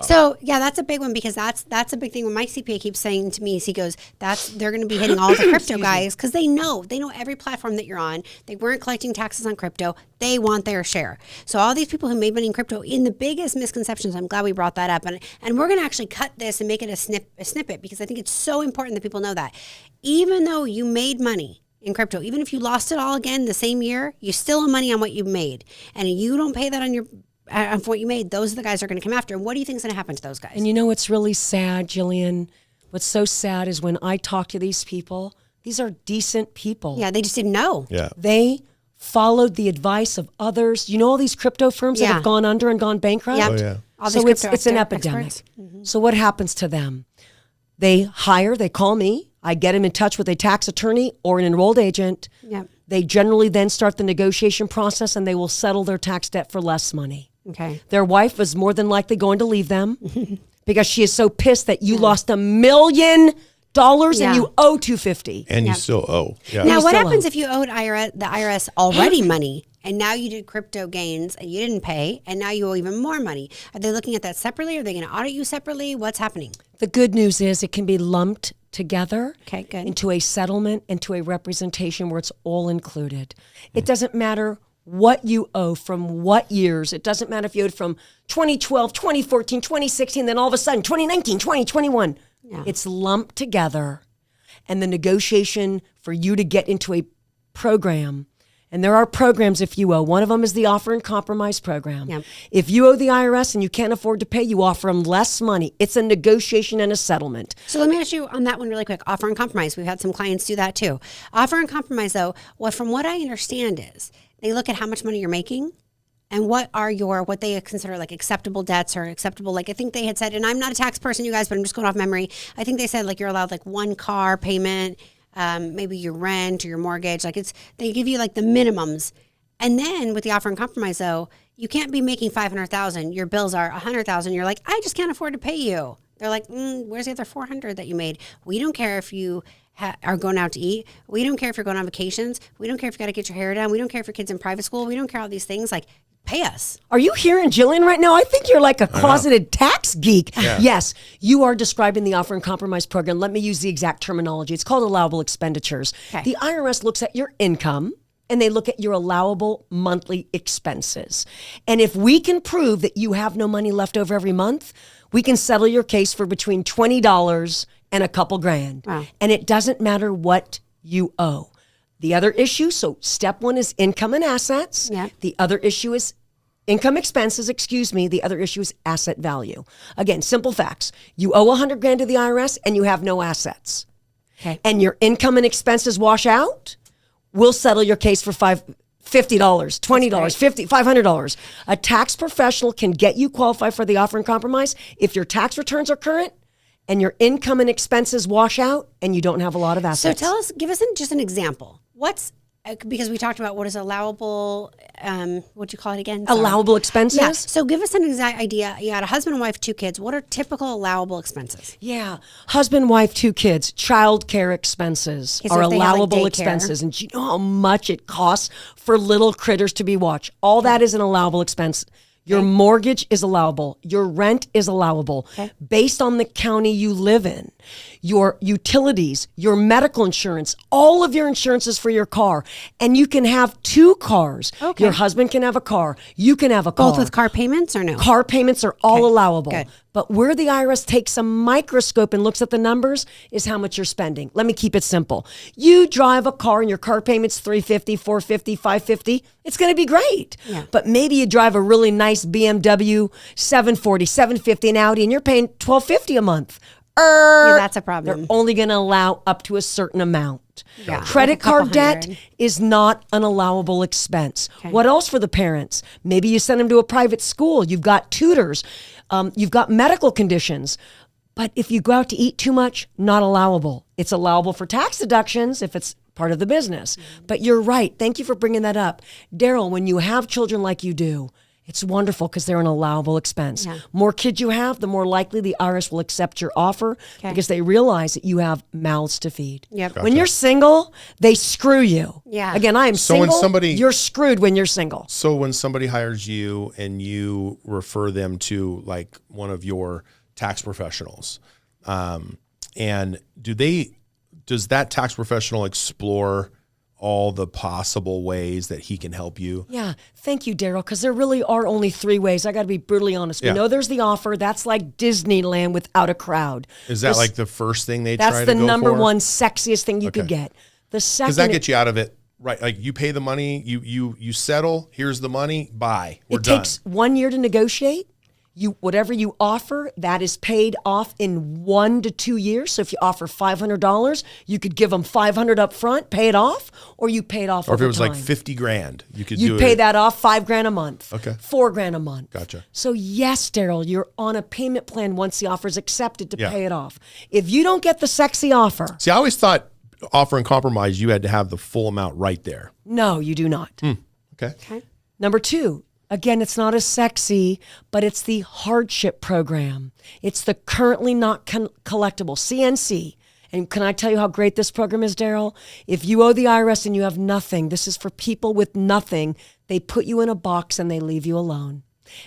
S3: So yeah, that's a big one because that's a big thing. When my CPA keeps saying to me, is he goes, they're going to be hitting all the crypto guys because they know every platform that you're on. They weren't collecting taxes on crypto. They want their share. So all these people who made money in crypto, in the biggest misconceptions, I'm glad we brought that up, and we're going to actually cut this and make it a snippet because I think it's so important that people know that even though you made money in crypto, even if you lost it all again the same year, you still owe money on what you made, and you don't pay that on your. Of what you made, those are the guys that are going to come after. And what do you think is going to happen to those guys?
S1: And you know what's really sad, Jillian? What's so sad is when I talk to these people, these are decent people.
S3: Yeah, they just didn't know.
S2: Yeah.
S1: They followed the advice of others. You know all these crypto firms that have gone under and gone bankrupt?
S3: Yeah.
S2: Oh, yeah.
S3: All
S1: So
S3: these
S1: it's an
S3: crypto
S1: epidemic.
S3: experts.
S1: So what happens to them? They call me, I get them in touch with a tax attorney or an enrolled agent.
S3: Yep.
S1: They generally then start the negotiation process and they will settle their tax debt for less money.
S3: Okay.
S1: Their wife is more than likely going to leave them because she is so pissed that you lost $1 million and you owe $250.
S2: And you still owe. Yeah.
S3: Now,
S1: You
S3: what
S1: still
S3: happens
S1: owe.
S3: if you owed the IRS already money, and now you did crypto gains and you didn't pay, and now you owe even more money? Are they looking at that separately? Are they going to audit you separately? What's happening?
S1: The good news is it can be lumped together
S3: Okay, good.
S1: into a settlement, into a representation where it's all included. It doesn't matter what you owe from what years. It doesn't matter if you owed from 2012, 2014, 2016, then all of a sudden 2019, 2021.
S3: Yeah.
S1: It's lumped together. And the negotiation for you to get into a program, and there are programs if you owe. One of them is the offer and compromise program.
S3: Yep.
S1: If you owe the IRS and you can't afford to pay, you offer them less money. It's a negotiation and a settlement.
S3: So let me ask you on that one really quick. Offer and compromise. We've had some clients do that too. Offer and compromise, though, from what I understand is they look at how much money you're making and what they consider like acceptable debts or acceptable, like I think they had said, and I'm not a tax person, you guys, but I'm just going off memory. I think they said like you're allowed like one car payment, maybe your rent or your mortgage. Like they give you like the minimums. And then with the offer and compromise, though, you can't be making $500,000. Your bills are $100,000. You're like, I just can't afford to pay you. They're like, where's the other $400 that you made? We don't care if you are going out to eat. We don't care if you're going on vacations. We don't care if you got to get your hair done. We don't care if your kid's in private school. We don't care all these things. Like, pay us.
S1: Are you hearing Jillian right now? I think you're like a closeted tax geek.
S2: Yeah.
S1: Yes, you are describing the offer and compromise program. Let me use the exact terminology. It's called allowable expenditures.
S3: Okay.
S1: The IRS looks at your income and they look at your allowable monthly expenses. And if we can prove that you have no money left over every month, we can settle your case for between $20 and a couple grand.
S3: Wow.
S1: And it doesn't matter what you owe. The other issue, so step one is income and assets.
S3: Yeah.
S1: The other issue is income expenses, The other issue is asset value. Again, simple facts. You owe 100 grand to the IRS and you have no assets.
S3: Okay.
S1: And your income and expenses wash out, we'll settle your case for $50, $20, $50, $500. A tax professional can get you qualified for the offer and compromise if your tax returns are current and your income and expenses wash out and you don't have a lot of assets.
S3: So give us just an example. Because we talked about what is allowable, what'd you call it again? Sorry.
S1: Allowable expenses?
S3: Yeah. So give us an exact idea. You got a husband and wife, 2 kids. What are typical allowable expenses?
S1: Yeah. Husband, wife, 2 kids. Child care expenses
S3: Okay, so
S1: are
S3: if they have, like,
S1: allowable
S3: daycare.
S1: expenses. And do you know how much it costs for little critters to be watched? All that is an allowable expense. Your mortgage is allowable. Your rent is allowable based on the county you live in. Your utilities, your medical insurance, all of your insurances for your car. And you can have 2 cars.
S3: Okay.
S1: Your husband can have a car. You can have a car.
S3: Both with car payments or no?
S1: Car payments are all allowable.
S3: Good.
S1: But where the IRS takes a microscope and looks at the numbers is how much you're spending. Let me keep it simple. You drive a car and your car payment's $350, $450, $550. It's going to be great.
S3: Yeah.
S1: But maybe you drive a really nice BMW 740, $750, an Audi, and you're paying $1,250 a month.
S3: Yeah, that's a problem.
S1: They're only going to allow up to a certain amount.
S3: Yeah,
S1: Credit
S3: like a couple
S1: card debt
S3: hundred.
S1: is not an allowable expense.
S3: Okay.
S1: What else for the parents? Maybe you send them to a private school. You've got tutors. You've got medical conditions. But if you go out to eat too much, not allowable. It's allowable for tax deductions if it's part of the business. But you're right. Thank you for bringing that up. Daryl, when you have children like you do, it's wonderful because they're an allowable expense.
S3: Yeah.
S1: More kids you have, the more likely the IRS will accept your offer because they realize that you have mouths to feed.
S3: Yep.
S1: When you're single, they screw you.
S3: Yeah.
S1: Again, I am
S2: So when
S1: single. You're screwed when you're single.
S2: So when somebody hires you and you refer them to like one of your tax professionals, and does that tax professional explore all the possible ways that he can help you?
S1: Yeah. Thank you, Daryl, because there really are only 3 ways. I got to be brutally honest. We
S2: Yeah.
S1: know there's the offer. That's like Disneyland without a crowd.
S2: Is that like the first thing they
S1: That's
S2: try to
S1: the
S2: go
S1: number
S2: for?
S1: one sexiest thing you could get. The second,
S2: Because that gets you out of it, right? Like you pay the money, you settle. Here's the money. Bye. We're
S1: it
S2: done.
S1: takes 1 year to negotiate. Whatever you offer, that is paid off in 1 to 2 years. So if you offer $500, you could give them $500 up front, pay it off, or you pay it off.
S2: Or if
S1: over
S2: it was
S1: time.
S2: like 50 grand, you could
S1: You'd pay that off $5,000 a month.
S2: Okay.
S1: $4,000 a month.
S2: Gotcha.
S1: So yes, Daryl, you're on a payment plan once the offer is accepted to
S2: Yeah.
S1: pay it off. If you don't get the sexy offer,
S2: See, I always thought offer and compromise, you had to have the full amount right there.
S1: no, you do not.
S2: Okay.
S1: Number 2, again, it's not as sexy, but it's the hardship program. It's the currently not collectible, CNC. And can I tell you how great this program is, Daryl? If you owe the IRS and you have nothing, this is for people with nothing. They put you in a box and they leave you alone.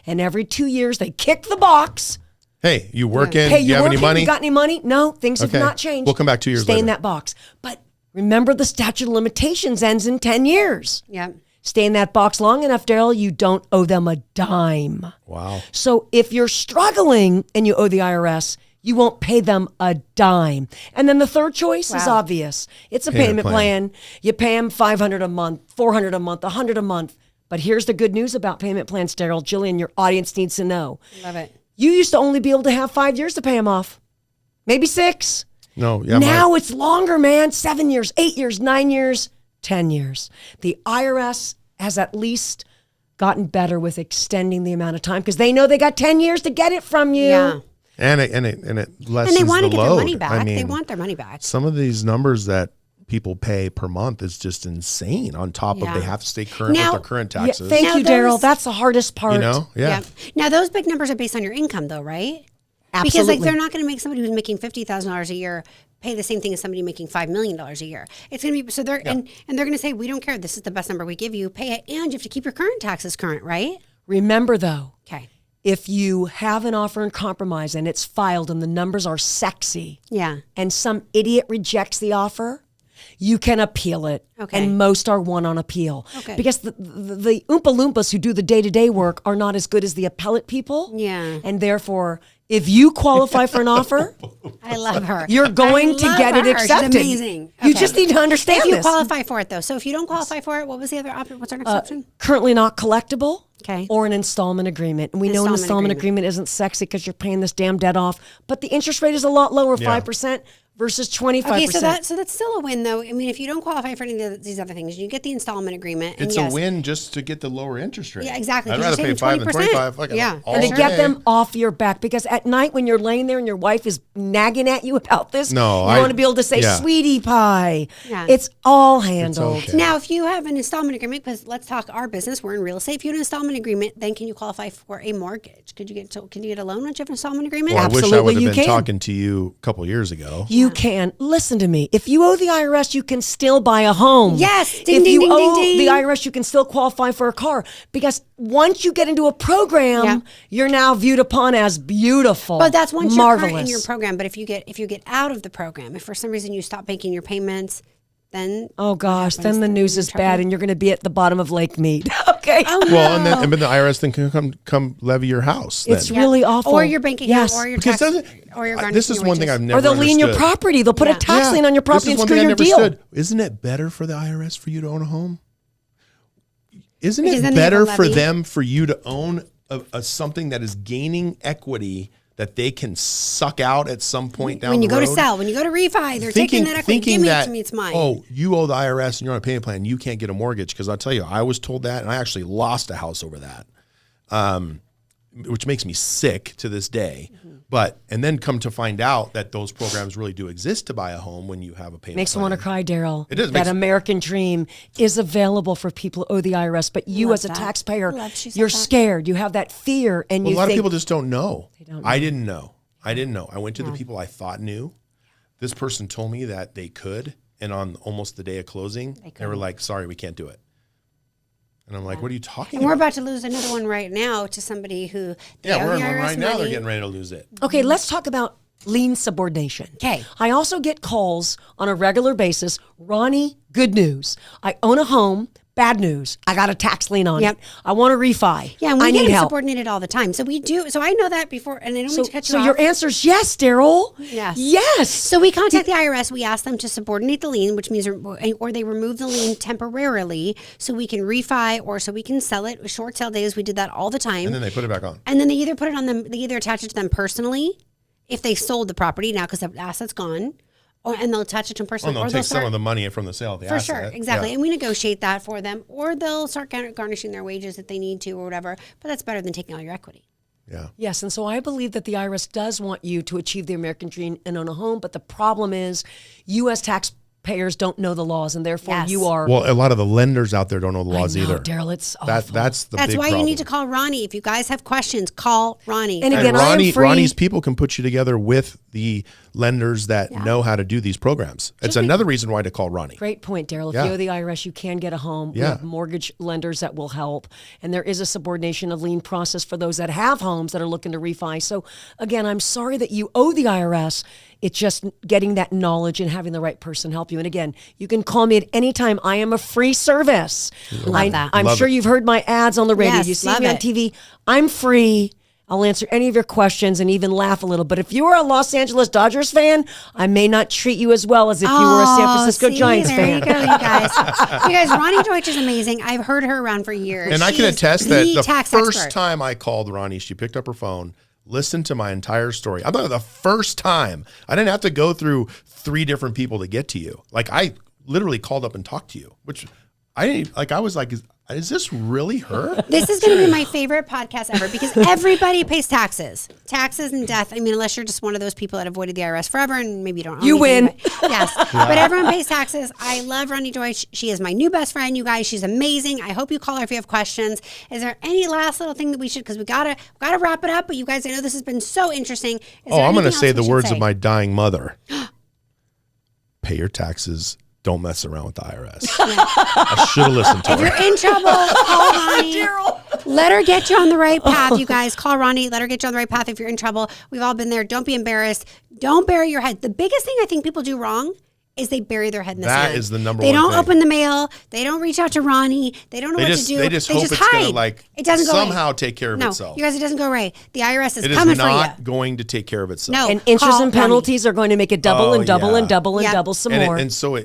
S1: And every 2 years, they kick the box.
S2: Hey, you working?
S1: Hey,
S2: you have any
S1: working?
S2: money?
S1: You got any money? No, things have
S2: Okay.
S1: not changed.
S2: We'll come back 2 years
S1: Stay in
S2: later.
S1: that box. But remember, the statute of limitations ends in 10 years.
S3: Yeah.
S1: Stay in that box long enough, Daryl, you don't owe them a dime.
S2: Wow.
S1: So if you're struggling and you owe the IRS, you won't pay them a dime. And then the third choice is obvious. It's a payment plan. You pay them $500 a month, $400 a month, $100 a month. But here's the good news about payment plans, Daryl. Jillian, your audience needs to know.
S3: Love it.
S1: You used to only be able to have 5 years to pay them off. Maybe 6.
S2: No, yeah.
S1: Now it's longer, man. 7 years, 8 years, 9 years, 10 years. The IRS has at least gotten better with extending the amount of time because they know they got 10 years to get it from you.
S3: Yeah.
S2: And it lessens
S3: And they want to
S2: the
S3: get their
S2: load.
S3: money back.
S2: I mean,
S3: They want their money back.
S2: some of these numbers that people pay per month is just insane. On top of
S3: Yeah.
S2: they have to stay current
S3: Now-
S2: with their current
S1: Yeah,
S2: taxes.
S1: thank
S3: Now
S1: you, Daryl.
S3: those-
S1: That's the hardest part.
S2: You know, yeah.
S3: Now, those big numbers are based on your income, though, right?
S1: Absolutely.
S3: Because like they're not going to make somebody who's making $50,000 a year pay the same thing as somebody making $5 million a year. It's going to be so they're and they're going to say we don't care. This is the best number we give you. Pay it, and you have to keep your current taxes current, right?
S1: Remember, though,
S3: Okay.
S1: if you have an offer in compromise and it's filed and the numbers are sexy
S3: Yeah.
S1: and some idiot rejects the offer, you can appeal it.
S3: Okay.
S1: And most are won on appeal.
S3: Okay.
S1: Because the Oompa Loompas who do the day-to-day work are not as good as the appellate people.
S3: Yeah.
S1: And therefore, if you qualify for an offer,
S3: I love her.
S1: you're going
S3: I
S1: to
S3: love
S1: get it
S3: her.
S1: accepted.
S3: She's amazing.
S1: You
S3: Okay.
S1: just need to understand
S3: if you
S1: this.
S3: qualify for it, though. So if you don't qualify for it, what was the other option? What's our next option?
S1: Currently not collectible.
S3: Okay.
S1: Or an installment agreement. And we know an
S3: Installment
S1: installment
S3: agreement.
S1: agreement isn't sexy because you're paying this damn debt off. But the interest rate is a lot lower, 5% versus 25%.
S3: Okay, so that's still a win, though. I mean, if you don't qualify for any of these other things, you get the installment agreement. And
S2: It's
S3: yes,
S2: a win just to get the lower interest rate.
S3: Yeah, exactly,
S2: I'd
S3: 'cause
S2: rather
S3: you're
S2: pay
S3: saving
S2: 5 than
S3: 20%.
S2: 25.
S3: Yeah.
S2: all
S1: and to
S3: Sure.
S1: get
S2: day.
S1: them off your back. Because at night when you're laying there and your wife is nagging at you about this,
S2: No,
S1: you
S2: I-
S1: want to be able to say,
S2: yeah.
S1: sweetie pie.
S3: Yeah.
S1: It's all handled.
S2: okay.
S3: Now, if you have an installment agreement, because let's talk our business, we're in real estate. If you have an installment agreement, then can you qualify for a mortgage? Can you get a loan once you have an installment agreement?
S2: Well, I wish I
S1: Absolutely,
S2: would have
S1: you
S2: been
S1: can.
S2: talking to you a couple years ago.
S1: You can. Listen to me. If you owe the IRS, you can still buy a home.
S3: Yes. Ding,
S1: if
S3: ding,
S1: you
S3: ding, ding,
S1: owe
S3: ding.
S1: the IRS, you can still qualify for a car. Because once you get into a program,
S3: Yeah.
S1: you're now viewed upon as beautiful.
S3: But that's once
S1: marvelous.
S3: you're current in your program. But if you get out of the program, if for some reason you stop making your payments, then
S1: Oh gosh,
S3: happens?
S1: then the
S3: Then
S1: news
S3: you're in
S1: is
S3: trouble.
S1: bad and you're going to be at the bottom of Lake Mead. Okay.
S3: Oh,
S2: Well, and then but the IRS then can come levy your house. Then.
S1: It's really awful.
S3: Or your bank account,
S1: Yes.
S3: or your
S2: because
S3: tax,
S2: doesn't
S3: or your
S2: this is
S3: garnishing
S2: one thing
S3: wages.
S2: I've never
S1: Or they'll lien your
S2: understood.
S1: property. They'll put
S3: Yeah.
S1: a tax lien on your property and
S2: This is one
S1: screw
S2: thing I
S1: your
S2: never
S1: deal.
S2: understood. Isn't it better for the IRS for you to own a home? Isn't
S3: Because
S2: it
S3: then they have a
S2: better for
S3: levy.
S2: them for you to own a something that is gaining equity that they can suck out at some point down
S3: When you
S2: the
S3: go
S2: road?
S3: to sell, when you go to refi, they're taking that equity. Give me it to me, it's mine.
S2: Oh, you owe the IRS and you're on a payment plan. You can't get a mortgage because I'll tell you, I was told that, and I actually lost a house over that, which makes me sick to this day.
S3: Mm-hmm.
S2: But and then come to find out that those programs really do exist to buy a home when you have a payment.
S1: Makes me
S2: plan.
S1: want to cry, Daryl.
S2: It does.
S1: That
S2: Makes-
S1: American dream is available for people who owe the IRS, but you
S3: Love
S1: as a
S3: that.
S1: taxpayer,
S3: Love she said
S1: you're
S3: that.
S1: scared. You have that fear, and
S2: Well,
S1: you
S2: a lot
S1: think
S2: of people just don't know.
S1: don't
S2: I didn't know. I went to the people I thought knew. This person told me that they could, and on almost the day of closing, they were like, "Sorry, we can't do it." And I'm like, "What are you talking
S3: And we're
S2: about?"
S3: about to lose another one right now to somebody who they
S2: Yeah,
S3: owe
S2: we're in
S3: the
S2: one
S3: IRS
S2: right now. They're
S3: money.
S2: getting ready to lose it.
S1: Okay, let's talk about lien subordination.
S3: Okay.
S1: I also get calls on a regular basis. Ronnie, good news. I own a home, Bad news. I got a tax lien on
S3: Yep.
S1: it. I want to refi.
S3: Yeah, and we
S1: I
S3: get
S1: need
S3: them
S1: help.
S3: subordinated all the time. So we do. So I know that before, and I don't mean to cut you
S1: So
S3: off.
S1: your answer is yes, Daryl.
S3: Yes.
S1: Yes.
S3: So we contact the IRS. We ask them to subordinate the lien, which means, or they remove the lien temporarily, so we can refi or so we can sell it. Short sale days, we did that all the time.
S2: And then they put it back on.
S3: And then they either put it on them. They either attach it to them personally, if they sold the property now because the asset's gone, and they'll attach it to them
S2: Oh,
S3: personally,
S2: and
S3: or
S2: they'll take
S3: start,
S2: some of the money from the sale of the
S3: for
S2: asset.
S3: sure, exactly.
S2: Yeah.
S3: And we negotiate that for them, or they'll start garnishing their wages if they need to, or whatever. But that's better than taking all your equity.
S2: Yeah.
S1: Yes, and so I believe that the IRS does want you to achieve the American dream and own a home, but the problem is U.S. taxpayers don't know the laws, and therefore
S3: Yes.
S1: you are.
S2: Well, a lot of the lenders out there don't know the laws
S1: I know,
S2: either.
S1: Daryl, it's
S2: That's
S1: awful.
S2: that's the
S3: That's
S2: big
S3: why
S2: problem.
S3: you need to call Ronnie. If you guys have questions, call Ronnie.
S1: And
S2: And
S1: again, I am free.
S2: Ronnie's people can put you together with the lenders that know how to do these programs. It's another reason why to call Ronnie.
S1: Great point, Daryl. If
S2: Yeah.
S1: you owe the IRS, you can get a home. We
S2: Yeah.
S1: have mortgage lenders that will help. And there is a subordination of lien process for those that have homes that are looking to refi. So again, I'm sorry that you owe the IRS. It's just getting that knowledge and having the right person help you. And again, you can call me at any time. I am a free service.
S3: Love that.
S1: I'm
S2: Love
S1: sure
S2: it.
S1: you've heard my ads on the radio.
S3: Yes,
S1: You see
S3: love
S1: me on
S3: it.
S1: TV. I'm free. I'll answer any of your questions and even laugh a little. But if you are a Los Angeles Dodgers fan, I may not treat you as well as if you were a San Francisco Giants
S3: there
S1: fan.
S3: You go, you guys. You guys, Roni Deutch is amazing. I've heard her around for years.
S2: And I
S3: She
S2: can
S3: is
S2: attest that the
S3: tax
S2: first
S3: expert.
S2: time I called Ronnie, she picked up her phone, listened to my entire story. I thought the first time I didn't have to go through 3 different people to get to you. Like I literally called up and talked to you, which I didn't like. I was like, is this really her?
S3: This is going to be my favorite podcast ever because everybody pays taxes. Taxes and death. I mean, unless you're just one of those people that avoided the IRS forever and maybe you don't own
S1: You
S3: anything,
S1: win.
S3: But yes. But everyone pays taxes. I love Roni Deutch. She is my new best friend, you guys. She's amazing. I hope you call her if you have questions. Is there any last little thing that we should, because we gotta wrap it up, but you guys, I know this has been so interesting. Is there
S2: I'm going to
S3: anything
S2: say
S3: else
S2: the
S3: we should
S2: words
S3: say?
S2: of my dying mother. Pay your taxes. Don't mess around with the IRS. I should have listened to
S3: If
S2: her.
S3: you're in trouble, call Ronnie. Let her get you on the right path, you guys. Call Ronnie. Let her get you on the right path if you're in trouble. We've all been there. Don't be embarrassed. Don't bury your head. The biggest thing I think people do wrong is they bury their head in the sand.
S2: That is the number
S3: They
S2: one
S3: don't
S2: thing.
S3: open the mail. They don't reach out to Ronnie. They don't know what to do.
S2: They just hope it's going to
S3: hide.
S2: like
S3: It doesn't go
S2: somehow
S3: away.
S2: take care of
S3: No,
S2: itself.
S3: you guys, it doesn't go away. The IRS is
S2: It is
S3: coming for
S2: not
S3: you.
S2: going to take care of itself.
S3: No.
S1: And interest
S3: Call
S1: and
S3: Ronnie.
S1: penalties are going to make it double
S2: Oh,
S1: and double
S2: yeah.
S1: and double and
S3: Yeah.
S1: double some
S2: and
S1: more.
S2: and so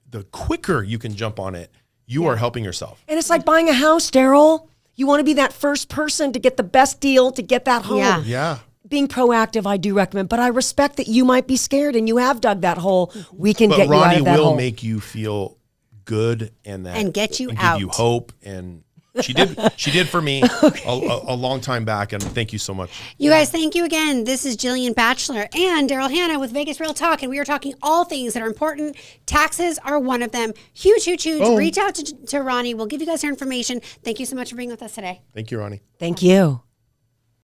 S2: the quicker you can jump on it, you are helping yourself.
S1: And it's like buying a house, Daryl. You want to be that first person to get the best deal to get that home.
S3: Yeah.
S2: Yeah.
S1: Being proactive, I do recommend, but I respect that you might be scared and you have dug that hole. We can
S2: But
S1: get you out
S2: Ronnie
S1: of that
S2: will
S1: hole.
S2: make you feel good and
S3: get you
S2: give
S3: out.
S2: you hope. And she did for me a long time back. And thank you so much.
S3: You guys, thank you again. This is Jillian Batchelor and Daryl Hannah with Vegas Real Talk, and we are talking all things that are important. Taxes are one of them. Huge, huge, huge.
S2: Oh.
S3: Reach out to Ronnie. We'll give you guys her information. Thank you so much for being with us today.
S2: Thank you, Ronnie.
S1: Thank you.